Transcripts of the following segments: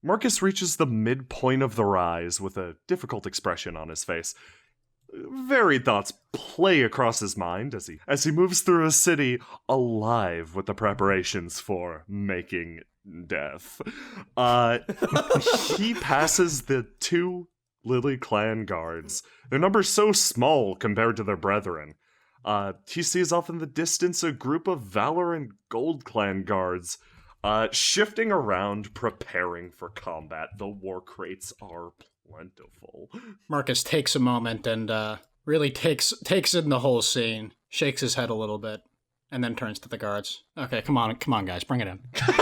Marcus reaches the midpoint of the rise with a difficult expression on his face. Varied thoughts play across his mind as he moves through a city alive with the preparations for making death. He passes the 2 Lily clan guards. Their number's so small compared to their brethren. He sees off in the distance a group of Valor and Gold clan guards shifting around, preparing for combat. The war crates are plentiful. Marcus takes a moment and really takes in the whole scene, shakes his head a little bit, and then turns to the guards. Okay, come on, guys, bring it in. Come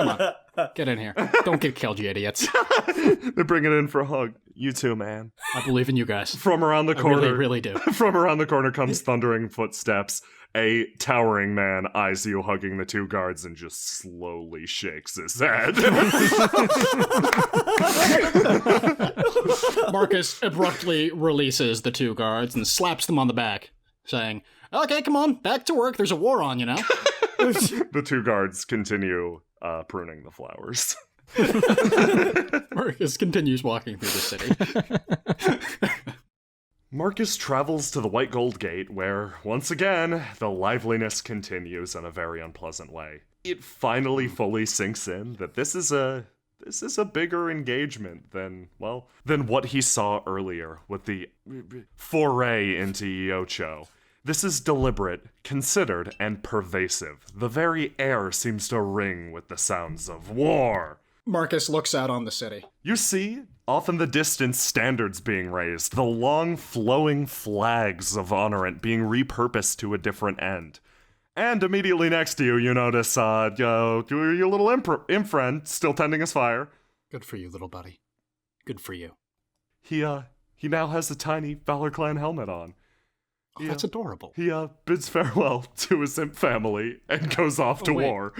on, get in here. Don't get killed, you idiots. They bring it in for a hug. You too, man. I believe in you guys. From around the corner, I really do. From around the corner comes thundering footsteps. A towering man eyes you hugging the 2 guards and just slowly shakes his head. Marcus abruptly releases the 2 guards and slaps them on the back, saying, "Okay, come on, back to work. There's a war on, you know." The 2 guards continue pruning the flowers. Marcus continues walking through the city. Marcus travels to the White Gold Gate, where, once again, the liveliness continues in a very unpleasant way. It finally fully sinks in that this is a bigger engagement than what he saw earlier with the foray into Yocho. This is deliberate, considered, and pervasive. The very air seems to ring with the sounds of war. Marcus looks out on the city. You see, off in the distance, standards being raised, the long flowing flags of Honorant being repurposed to a different end. And immediately next to you, you notice your little imp-friend still tending his fire. Good for you, little buddy. Good for you. He now has a tiny Valor Clan helmet on. Oh, that's adorable. He bids farewell to his imp family and goes off to war.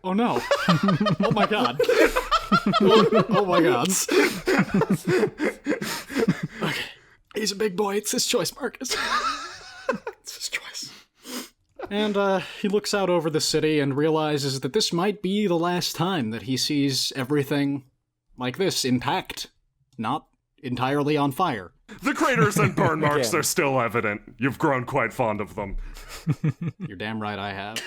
Oh no. Oh my god. Oh my god. Okay. He's a big boy. It's his choice, Marcus. It's his choice. And he looks out over the city and realizes that this might be the last time that he sees everything like this intact, not entirely on fire. The craters and burn marks are still evident. You've grown quite fond of them. You're damn right I have.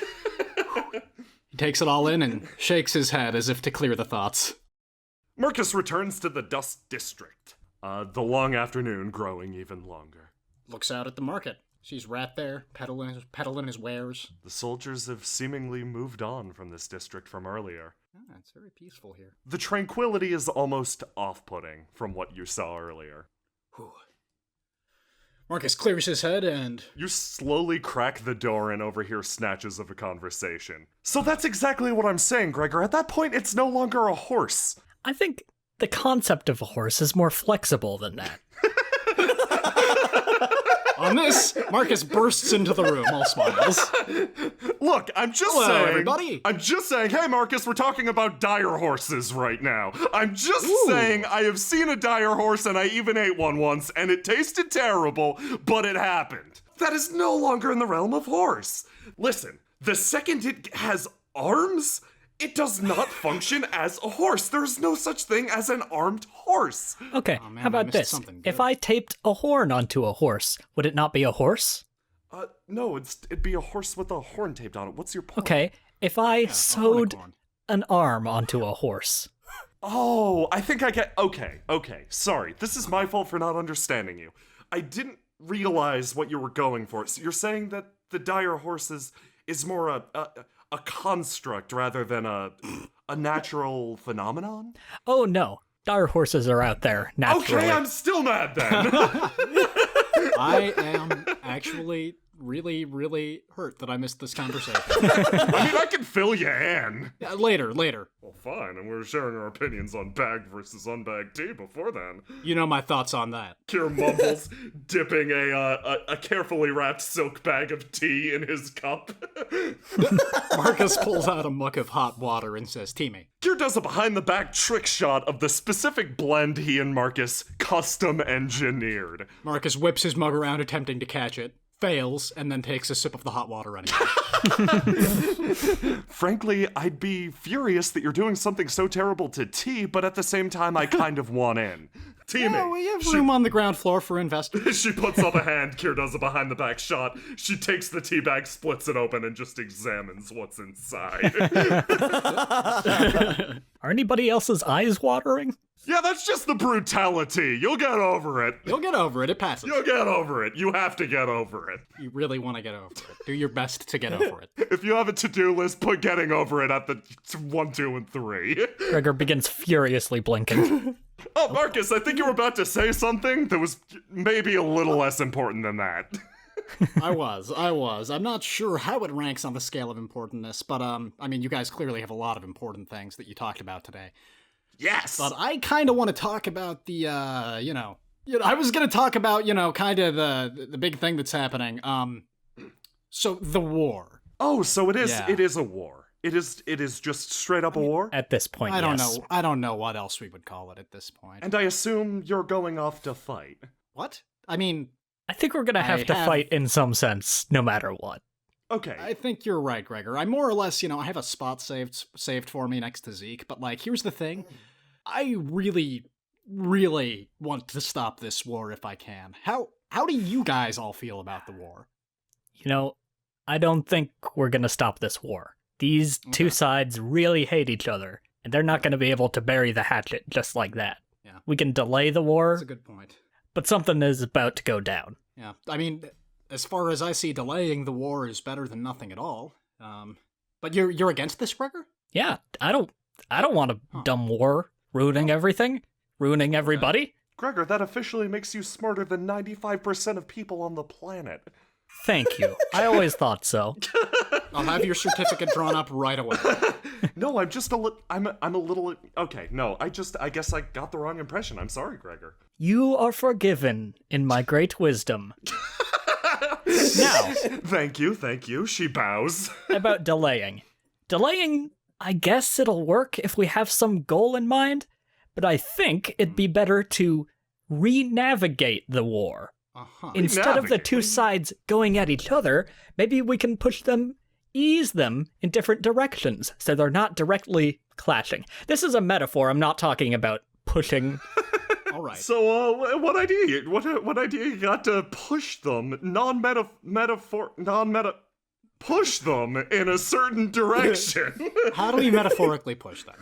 He takes it all in and shakes his head as if to clear the thoughts. Marcus returns to the Dust District. The long afternoon growing even longer. Looks out at the market. Sees Rat there, peddling his wares. The soldiers have seemingly moved on from this district from earlier. Ah, it's very peaceful here. The tranquility is almost off-putting from what you saw earlier. Whew. Marcus clears his head and... You slowly crack the door and overhear snatches of a conversation. So that's exactly what I'm saying, Gregor. At that point, it's no longer a horse. I think the concept of a horse is more flexible than that. On this, Marcus bursts into the room, all smiles. Look, I'm just Hello, saying... everybody. I'm just saying, hey, Marcus, we're talking about dire horses right now. I'm just saying I have seen a dire horse and I even ate one once, and it tasted terrible, but it happened. That is no longer in the realm of horse. Listen, the second it has arms... It does not function as a horse. There's no such thing as an armed horse. Okay, Oh, man, how about this? If I taped a horn onto a horse, would it not be a horse? No, it'd be a horse with a horn taped on it. What's your point? Okay, if I sewed an arm onto a horse. Oh, I think I get... Okay, sorry. This is my fault for not understanding you. I didn't realize what you were going for. So you're saying that the dire horse is more a construct rather than a natural phenomenon? Oh no, dire horses are out there naturally. Okay, I'm still mad then. I am actually really, really hurt that I missed this conversation. I mean, I can fill you in. Yeah, later. Well, fine, and we're sharing our opinions on bagged versus unbagged tea before then. You know my thoughts on that. Kier mumbles, dipping a carefully wrapped silk bag of tea in his cup. Marcus pulls out a muck of hot water and says, "Teammate." Kier does a behind-the-back trick shot of the specific blend he and Marcus custom engineered. Marcus whips his mug around attempting to catch it, fails, and then takes a sip of the hot water anyway. Frankly, I'd be furious that you're doing something so terrible to tea, but at the same time, I kind of want in. Teaming. Oh, we have room on the ground floor for investors. She puts up a hand, Kier does a behind-the-back shot. She takes the tea bag, splits it open, and just examines what's inside. Are anybody else's eyes watering? Yeah, that's just the brutality. You'll get over it. You'll get over it. It passes. You'll get over it. You have to get over it. You really want to get over it. Do your best to get over it. If you have a to-do list, put getting over it at the 1, 2, and 3. Gregor begins furiously blinking. Oh, Marcus, I think you were about to say something that was maybe a little less important than that. I was. I'm not sure how it ranks on the scale of importantness, but, I mean, you guys clearly have a lot of important things that you talked about today. Yes! But I kind of want to talk about the, I was going to talk about, kind of the big thing that's happening. So the war. Oh, so it is. Yeah. It is a war. It is just straight up a war. At this point, I don't yes. know. I don't know what else we would call it at this point. And I assume you're going off to fight. What? I mean, I think we're gonna have to fight in some sense, no matter what. Okay. I think you're right, Gregor. I more or less, I have a spot saved for me next to Zeke, but here's the thing. I really, really want to stop this war if I can. How do you guys all feel about the war? I don't think we're gonna stop this war. These two sides really hate each other, and they're not gonna be able to bury the hatchet just like that. Yeah. We can delay the war, That's a good point. but something is about to go down. Yeah. I mean, as far as I see, delaying the war is better than nothing at all. But you're against this, Gregor? Yeah, I don't want a dumb war ruining everything, ruining everybody. Gregor, that officially makes you smarter than 95% of people on the planet. Thank you. I always thought so. I'll have your certificate drawn up right away. No, I'm just I'm a little okay. No, I guess I got the wrong impression. I'm sorry, Gregor. You are forgiven in my great wisdom. Now, Thank you. She bows. about delaying. Delaying, I guess it'll work if we have some goal in mind, but I think it'd be better to re-navigate the war. Uh-huh. Instead of the two sides going at each other, maybe we can ease them in different directions so they're not directly clashing. This is a metaphor. I'm not talking about pushing. All right. So, what idea? What idea you got to push them push them in a certain direction? How do we metaphorically push them?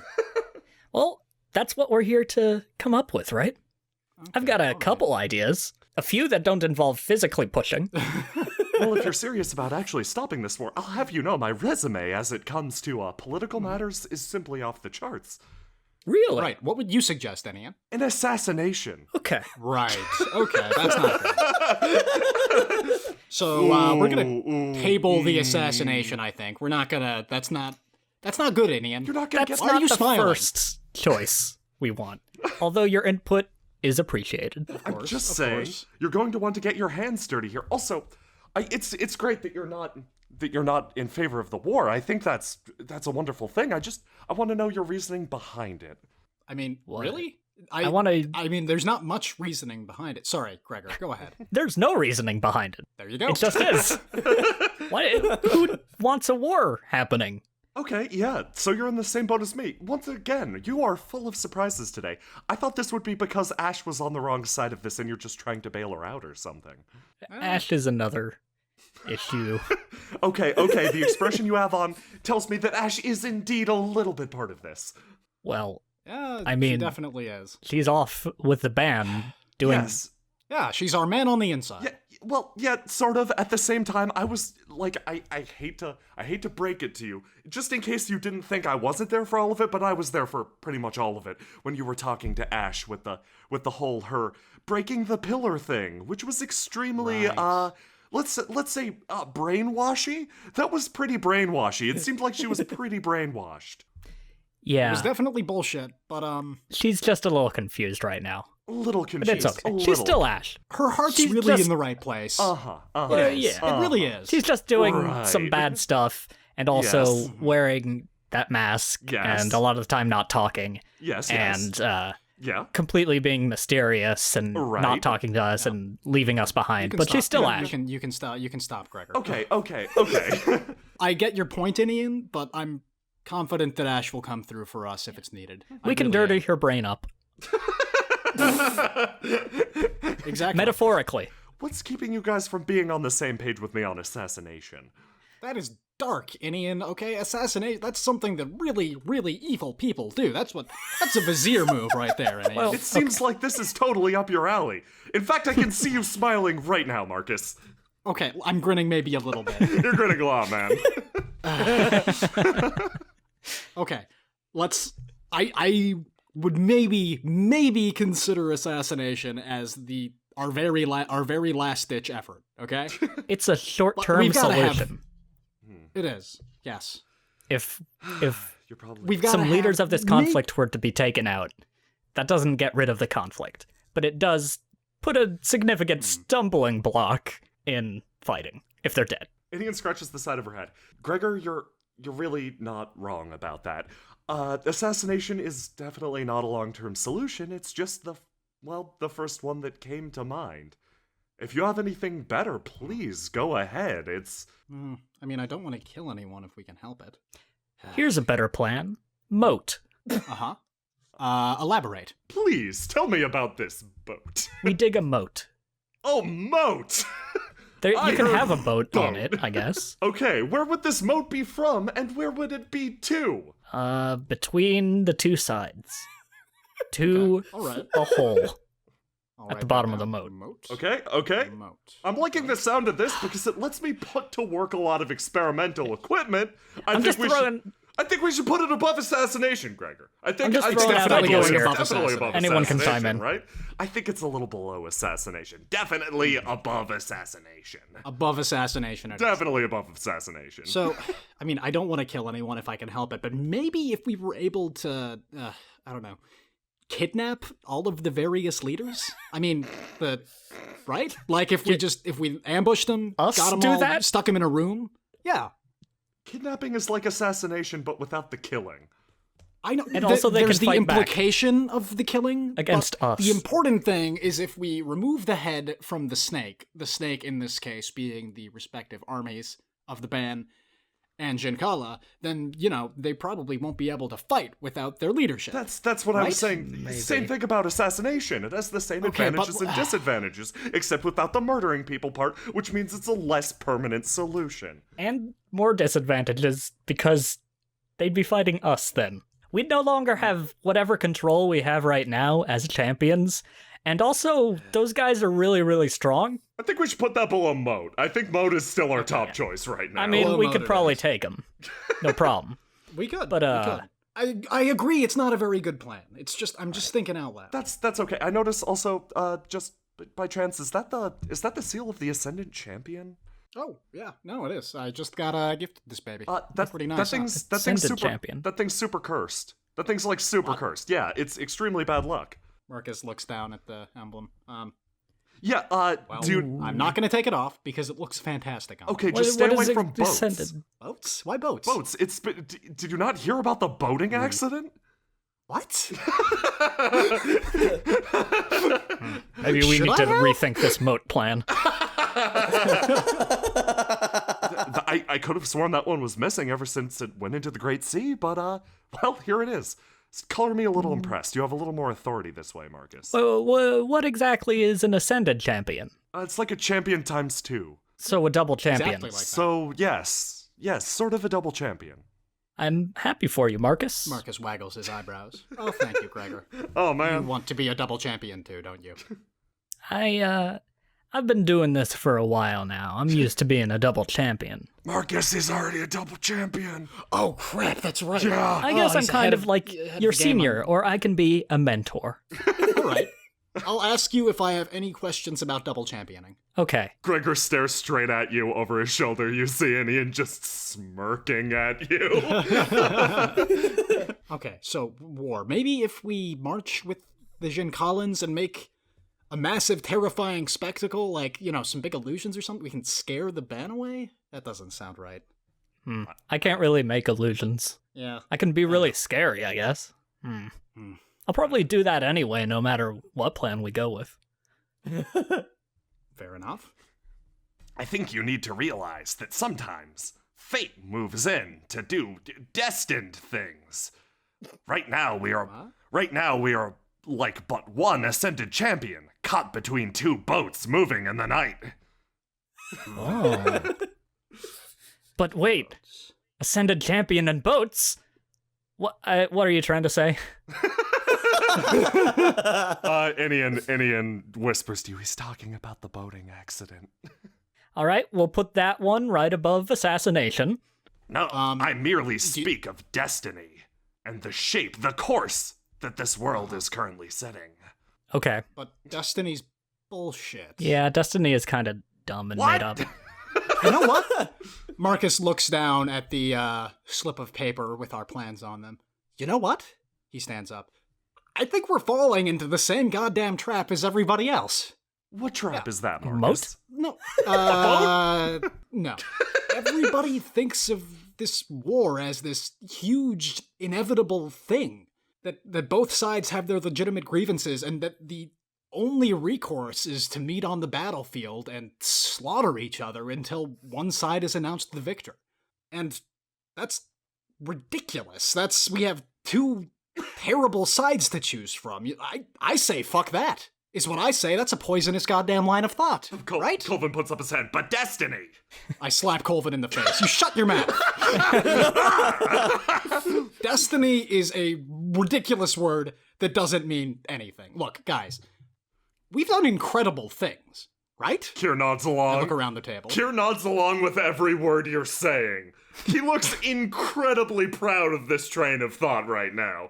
Well, that's what we're here to come up with, right? Okay, I've got a couple ideas. A few that don't involve physically pushing. Well, if you're serious about actually stopping this war, I'll have you know my resume as it comes to political matters is simply off the charts. Really? Right. What would you suggest, Enian? An assassination. Okay. Right. Okay, that's not good. So, we're gonna table the assassination, I think. We're not gonna... That's not good, Enian. You're not gonna That's get Why are not you the smiling? first choice we want. Although your input is appreciated. I'm just of saying, course. you're going to want to get your hands dirty here. Also, it's great that you're not in favor of the war. I think that's a wonderful thing. I want to know your reasoning behind it. I mean, What? really? I want to... I mean, there's not much reasoning behind it. Sorry, Gregor, go ahead. There's no reasoning behind it. There you go. It just is. Who wants a war happening? Okay, yeah, so you're in the same boat as me. Once again, you are full of surprises today. I thought this would be because Ash was on the wrong side of this and you're just trying to bail her out or something. Ash is another issue. Okay, the expression you have on tells me that Ash is indeed a little bit part of this. Well, Yeah, I she mean- definitely is. she's off with the band doing... Yes. Yeah, she's our man on the inside. Yeah, well, yeah, sort of. At the same time, I was like, I hate to break it to you, just in case you didn't think I wasn't there for all of it, but I was there for pretty much all of it when you were talking to Ash with the whole her breaking the pillar thing, which was extremely Right. let's say brainwashy. That was pretty brainwashy. It seemed like she was pretty brainwashed. It Yeah, was definitely bullshit, but she's just a little confused right now. A little But confused. it's okay. A She's little. still Ash. her heart's She's really just- in the right place. Yeah. It really is. She's just doing Right. some bad stuff and also Yes. wearing that mask Yes. and a lot of the time not talking. Yes. And Yeah. completely being mysterious and Right. not talking to us and leaving us behind. But she's still Ash. You can stop, Gregor. Okay. I get your point, Inian, but I'm confident that Ash will come through for us if it's needed. We can dirty her brain up. Exactly. Metaphorically. What's keeping you guys from being on the same page with me on assassination? That is dark, Inian, okay? Assassinate, that's something that really, really evil people do. That's a vizier move right there, Inian. Well, It seems like this is totally up your alley. In fact, I can see you smiling right now, Marcus. Okay, I'm grinning maybe a little bit. You're grinning a lot, man. Okay, I would maybe consider assassination as our very last ditch effort. Okay, It's a short-term we've gotta have- solution. it is. Yes, If You're probably... we've got some leaders of this conflict were to be taken out, that doesn't get rid of the conflict, but it does put a significant stumbling block in fighting if they're dead. Indian scratches the side of her head. Gregor, you're really not wrong about that. Assassination is definitely not a long-term solution. It's just the first one that came to mind. If you have anything better, please go ahead. It's... I mean, I don't want to kill anyone if we can help it. Here's a better plan. Moat. Uh-huh. Elaborate. Please, tell me about this boat. We dig a moat. Oh, moat! There, I you can heard have a boat on boat. it, I guess. Okay, where would this moat be from, and where would it be to? Between the two sides. To All right. a hole. I'll At write the that bottom of down. the moat. Okay. Moat. I'm liking the sound of this because it lets me put to work a lot of experimental equipment. I think we should put it above assassination, Gregor. I think I'm just it's throwing out definitely ideas going here. definitely above Anyone can chime assassination, in. right? I think it's a little below assassination. Definitely above assassination. Above assassination. it is. Definitely above assassination. So, I mean, I don't want to kill anyone if I can help it, but maybe if we were able to, I don't know, kidnap all of the various leaders? I mean, right? Like if we ambushed them, Us got them do all, that? stuck them in a room? Yeah. Kidnapping is like assassination, but without the killing. I know. And also they there's can the fight back. implication of the killing Against but us. The important thing is if we remove the head from the snake in this case being the respective armies of the Ban and Jinkala, then, they probably won't be able to fight without their leadership. That's what I was Right? saying. Maybe. Same thing about assassination. It has the same Okay, advantages but- and disadvantages, except without the murdering people part, which means it's a less permanent solution. And more disadvantages because they'd be fighting us then. We'd no longer have whatever control we have right now as champions. And also, those guys are really, really strong. I think we should put that below Moat. I think Moat is still our top choice right now. I mean, Well, we moat could it probably is. take them. No problem. We could. But, we could. I agree it's not a very good plan. It's just, I'm just thinking out loud. that's okay. I notice also, just by chance, is that the seal of the Ascendant Champion? Oh, yeah. No, it is. I just got gifted this baby. That's pretty nice. That thing's Ascendant super. Champion. That thing's super cursed. That thing's like super cursed. Yeah, it's extremely bad luck. Marcus looks down at the emblem. Yeah, dude. I'm not going to take it off because it looks fantastic on Okay, me. just stay What away is it from boats. descended? Boats? Why boats? Boats. Did you not hear about the boating accident? What? Maybe we Should need I to have? rethink this moat plan. I could have sworn that one was missing ever since it went into the Great Sea, but well, here it is. Color me a little impressed. You have a little more authority this way, Marcus. What exactly is an ascended champion? It's like a champion times 2. So a double champion. Exactly like that. So yes, sort of a double champion. I'm happy for you, Marcus. Marcus waggles his eyebrows. Oh, thank you, Gregor. Oh You man. want to be a double champion too, don't you? I've been doing this for a while now. I'm used to being a double champion. Marcus is already a double champion. Oh, crap, that's right. Yeah. I guess I'm he's kind ahead of like ahead your of the game senior, or I can be a mentor. All right. I'll ask you if I have any questions about double championing. Okay. Gregor stares straight at you over his shoulder. You see Ian just smirking at you. Okay, so war. Maybe if we march with the Jin Collins and make a massive, terrifying spectacle, like, some big illusions or something, we can scare the ban away? That doesn't sound right. I can't really make illusions. Yeah. I can be really scary, I guess. I'll probably do that anyway, no matter what plan we go with. Fair enough. I think you need to realize that sometimes fate moves in to do destined things. Right now we are like but one ascended champion, caught between two boats moving in the night. Oh. But wait, ascended champion and boats? What are you trying to say? Inian whispers to you, he's talking about the boating accident. All right, we'll put that one right above assassination. No, I merely speak of destiny and the shape, the course that this world is currently setting. Okay. But Destiny's bullshit. Yeah, Destiny is kind of dumb and made up. You know what? Marcus looks down at the slip of paper with our plans on them. You know what? He stands up. I think we're falling into the same goddamn trap as everybody else. What trap is that, Marcus? Moat? No. No. Everybody thinks of this war as this huge, inevitable thing. That both sides have their legitimate grievances, and that the only recourse is to meet on the battlefield and slaughter each other until one side is announced the victor. And that's ridiculous. We have two terrible sides to choose from. I say fuck that, is what I say. That's a poisonous goddamn line of thought, right? Colvin puts up his hand, but destiny! I slap Colvin in the face. You shut your mouth! Destiny is a ridiculous word that doesn't mean anything. Look, guys, we've done incredible things, right? Kier nods I along. look around the table. Kier nods along with every word you're saying. He looks incredibly proud of this train of thought right now.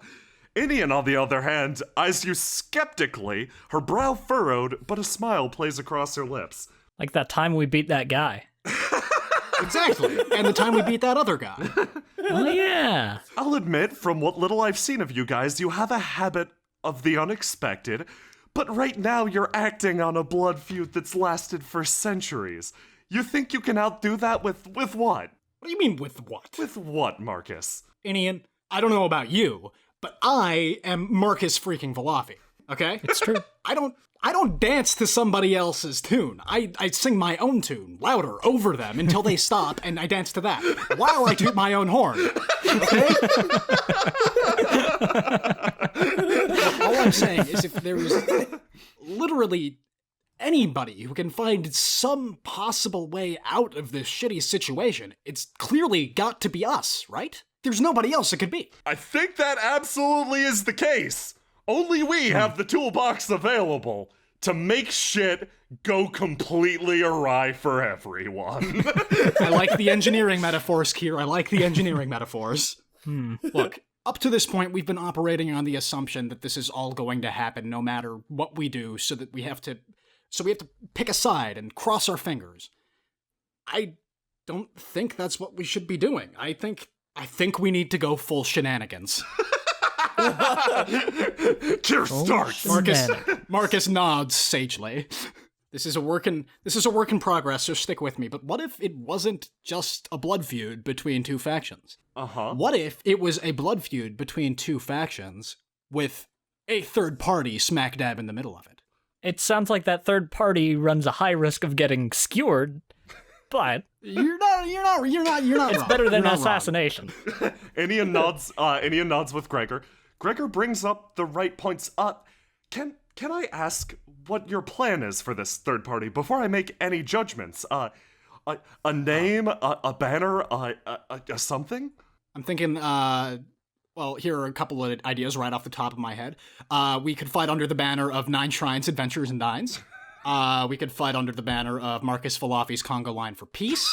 Inian, on the other hand, eyes you skeptically, her brow furrowed, but a smile plays across her lips. Like that time we beat that guy. Exactly. And the time we beat that other guy. Oh, yeah. I'll admit, from what little I've seen of you guys, you have a habit of the unexpected, but right now you're acting on a blood feud that's lasted for centuries. You think you can outdo that with what? What do you mean, with what? With what, Marcus? Inian, I don't know about you, but I am Marcus freaking Valafi, okay? It's true. I don't dance to somebody else's tune. I sing my own tune, louder, over them, until they stop, and I dance to that, while I toot my own horn, okay? All I'm saying is if there is literally anybody who can find some possible way out of this shitty situation, it's clearly got to be us, right? There's nobody else it could be. I think that absolutely is the case. Only we have the toolbox available to make shit go completely awry for everyone. I like the engineering metaphors, Kier. I like the engineering metaphors. Look, up to this point, we've been operating on the assumption that this is all going to happen no matter what we do, so we have to pick a side and cross our fingers. I don't think that's what we should be doing. I think we need to go full shenanigans. Kier starts. Marcus nods sagely. This is a work in progress, so stick with me. But what if it wasn't just a blood feud between two factions? Uh-huh. What if it was a blood feud between two factions with a third party smack dab in the middle of it? It sounds like that third party runs a high risk of getting skewered, but You're not it's wrong. better than You're not assassination. Inian nods with Gregor. Gregor brings up the right points. Can I ask what your plan is for this third party before I make any judgments? A name, a banner, a something? I'm thinking, well, here are a couple of ideas right off the top of my head. We could fight under the banner of Nine Shrines, Adventures, and Dines. We could fight under the banner of Marcus Falafi's Congo Line for Peace.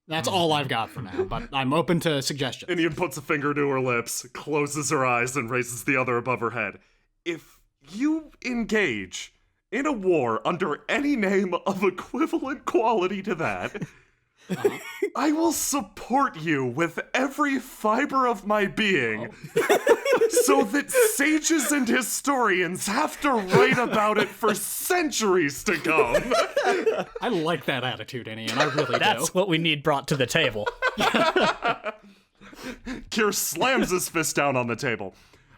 That's all I've got for now, but I'm open to suggestions. Inian puts a finger to her lips, closes her eyes, and raises the other above her head. If you engage in a war under any name of equivalent quality to that, I will support you with every fiber of my being, so that sages and historians have to write about it for centuries to come. I like that attitude, Inian. I really do. That's what we need brought to the table. Kier slams his fist down on the table.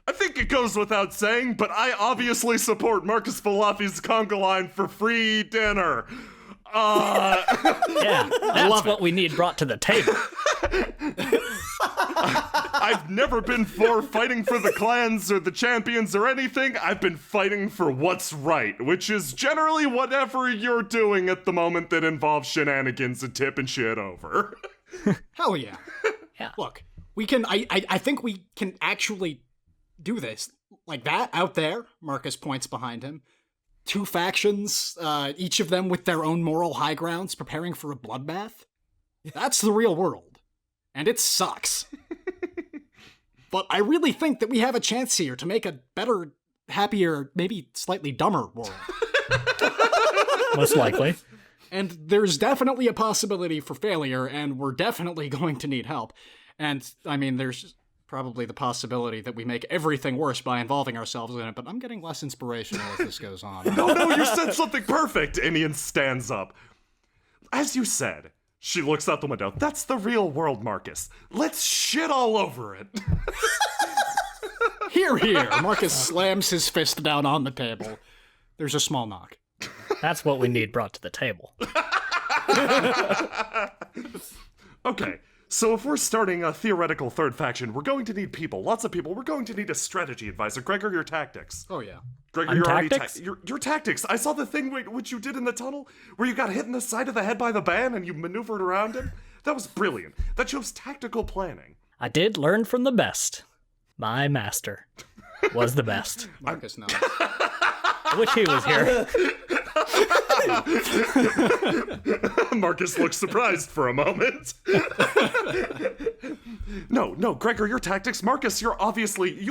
I think it goes without saying, but I obviously support Marcus Falafi's conga line for free dinner. Yeah, that's what we need brought to the table. I've never been for fighting for the clans or the champions or anything. I've been fighting for what's right, which is generally whatever you're doing at the moment that involves shenanigans and tipping shit over. Hell yeah. Yeah. Look, we can, I think we can actually do this. Like that out there, Marcus points behind him. Two factions, each of them with their own moral high grounds, preparing for a bloodbath. That's the real world. And it sucks. But I really think that we have a chance here to make a better, happier, maybe slightly dumber world. Most likely. And there's definitely a possibility for failure, and we're definitely going to need help. And, I mean, there's probably the possibility that we make everything worse by involving ourselves in it, but I'm getting less inspirational as this goes on. No, you said something perfect! Inian stands up. As you said, she looks out the window. That's the real world, Marcus. Let's shit all over it. Here, here! Marcus slams his fist down on the table. There's a small knock. That's what we need brought to the table. Okay, so if we're starting a theoretical third faction, we're going to need people, lots of people. We're going to need a strategy advisor. Gregor, your tactics. Oh, yeah. Gregor, you're already tactics? your tactics. I saw the thing which you did in the tunnel, where you got hit in the side of the head by the ban and you maneuvered around him. That was brilliant. That shows tactical planning. I did learn from the best. My master was the best. Marcus knows. I wish he was here. Marcus looks surprised for a moment. No, Gregor, your tactics. Marcus, you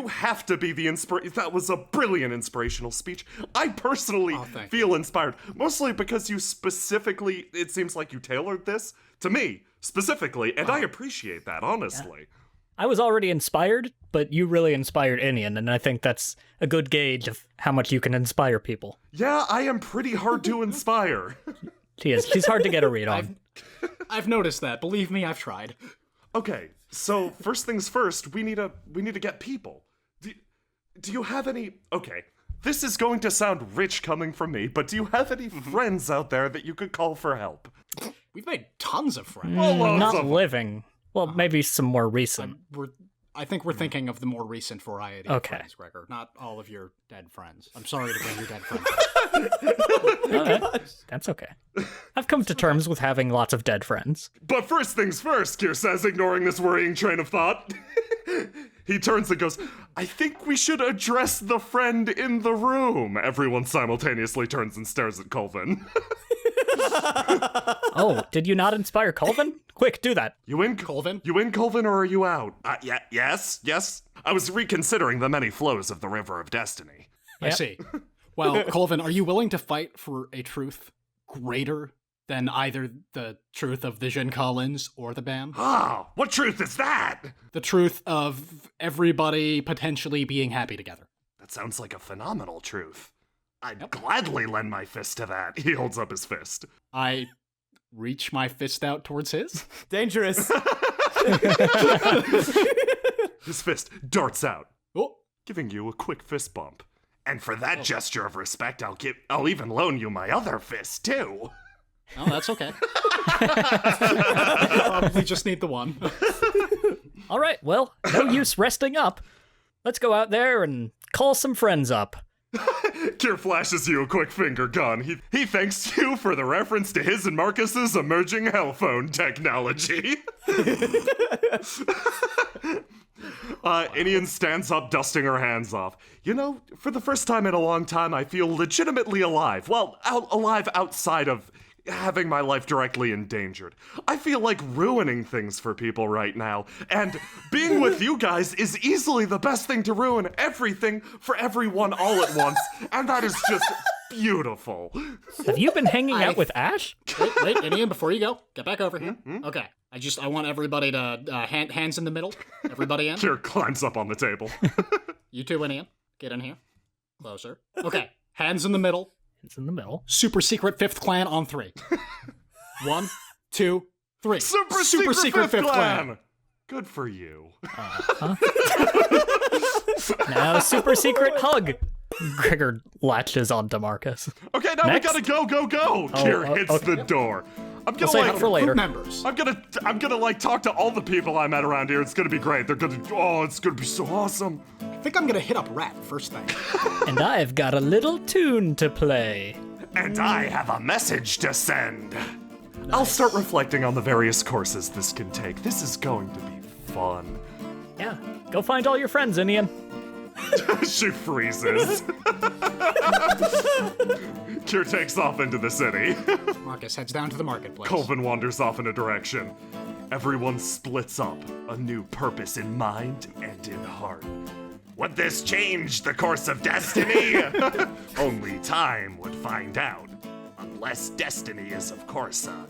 have to be the that was a brilliant inspirational speech. I personally feel inspired, mostly because you specifically, it seems like you tailored this to me, specifically, and I appreciate that, honestly. Yeah. I was already inspired, but you really inspired Inian, and I think that's a good gauge of how much you can inspire people. Yeah, I am pretty hard to inspire. She is. She's hard to get a read on. I've noticed that. Believe me, I've tried. Okay, so first things first, we need to get people. Do you have any? Okay, this is going to sound rich coming from me, but do you have any friends out there that you could call for help? We've made tons of friends. Not living. Well, maybe some more recent. I think we're thinking of the more recent variety of friends, Gregor. Not all of your dead friends. I'm sorry to bring your dead friends up. That's okay. I've come to terms with having lots of dead friends. But first things first, Kier says, ignoring this worrying train of thought. He turns and goes, I think we should address the friend in the room. Everyone simultaneously turns and stares at Colvin. Oh, did you not inspire Colvin? Quick, do that. You in, Colvin? You in, Colvin, or are you out? Yes. I was reconsidering the many flows of the River of Destiny. I see. Well, Colvin, are you willing to fight for a truth greater than either the truth of the Jin Collins or the ban? Ah, what truth is that? The truth of everybody potentially being happy together. That sounds like a phenomenal truth. I'd gladly lend my fist to that. He holds up his fist. I reach my fist out towards his. Dangerous. His fist darts out, giving you a quick fist bump. And for that gesture of respect, I'll even loan you my other fist, too. Oh, that's okay. Probably just need the one. All right, well, no use resting up. Let's go out there and call some friends up. Kier flashes you a quick finger gun. He thanks you for the reference to his and Marcus's emerging hellphone technology. Inian stands up, dusting her hands off. You know, for the first time in a long time, I feel legitimately alive. Well, alive outside of having my life directly endangered. I feel like ruining things for people right now, and being with you guys is easily the best thing to ruin everything for everyone all at once, and that is just beautiful. Have you been hanging out with Ash? Wait, Inian, before you go, get back over here. Okay, I want everybody to, hands in the middle, everybody in. Kier climbs up on the table. You two, Inian, get in here. Closer. Okay, hands in the middle. It's in the middle. Super secret fifth clan on 3. 1, 2, 3. Super secret fifth clan! Good for you. Now, super secret hug. Gregor latches onto Marcus. Okay, now Next? we gotta go. Kier hits okay. the door. I'm We'll gonna save it for later. Group members. I'm gonna like talk to all the people I met around here. It's gonna be great. It's gonna be so awesome. I think I'm gonna hit up Rat first thing. And I've got a little tune to play. And I have a message to send. I'll start reflecting on the various courses this can take. This is going to be fun. Yeah, go find all your friends, Inian. She freezes. Kier takes off into the city. Marcus heads down to the marketplace. Colvin wanders off in a direction. Everyone splits up, a new purpose in mind and in heart. Would this change the course of destiny? Only time would find out. Unless destiny is, of course, a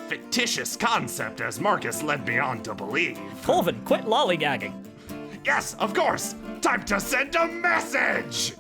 fictitious concept as Marcus led me on to believe. Colvin, quit lollygagging. Yes, of course! Time to send a message!